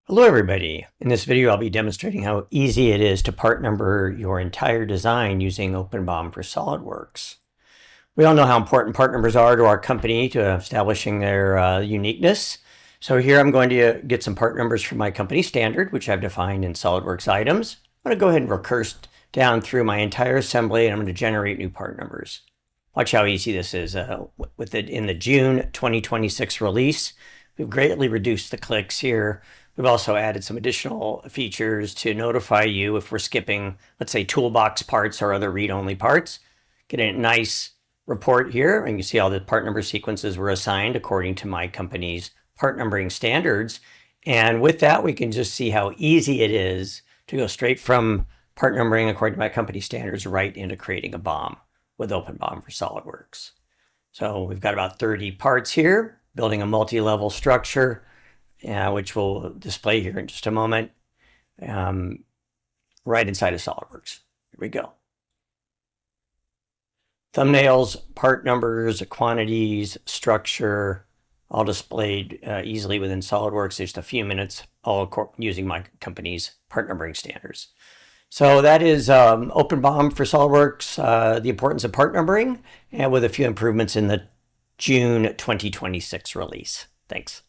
Hello everybody. In this video I'll be demonstrating how easy it is to part number your entire design using OpenBOM for SOLIDWORKS. We all know how important part numbers are to our company to establishing their uniqueness. So here I'm going to get some part numbers from my company standard, which I've defined in SOLIDWORKS items. I'm going to go ahead and recurse down through my entire assembly and I'm going to generate new part numbers. Watch how easy this is. In the June 2026 release, we've greatly reduced the clicks here. We've also added some additional features to notify you if we're skipping, let's say, toolbox parts or other read-only parts. Get a nice report here, and you can see all the part number sequences were assigned according to my company's part numbering standards. And with that, we can just see how easy it is to go straight from part numbering according to my company standards right into creating a BOM with OpenBOM for SOLIDWORKS. So we've got about 30 parts here, building a multi-level structure, which we'll display here in just a moment, right inside of SOLIDWORKS. Here we go. Thumbnails, part numbers, quantities, structure, all displayed easily within SOLIDWORKS. Just a few minutes, all using my company's part numbering standards. So that is OpenBOM for SOLIDWORKS, the importance of part numbering, and with a few improvements in the June 2026 release. Thanks.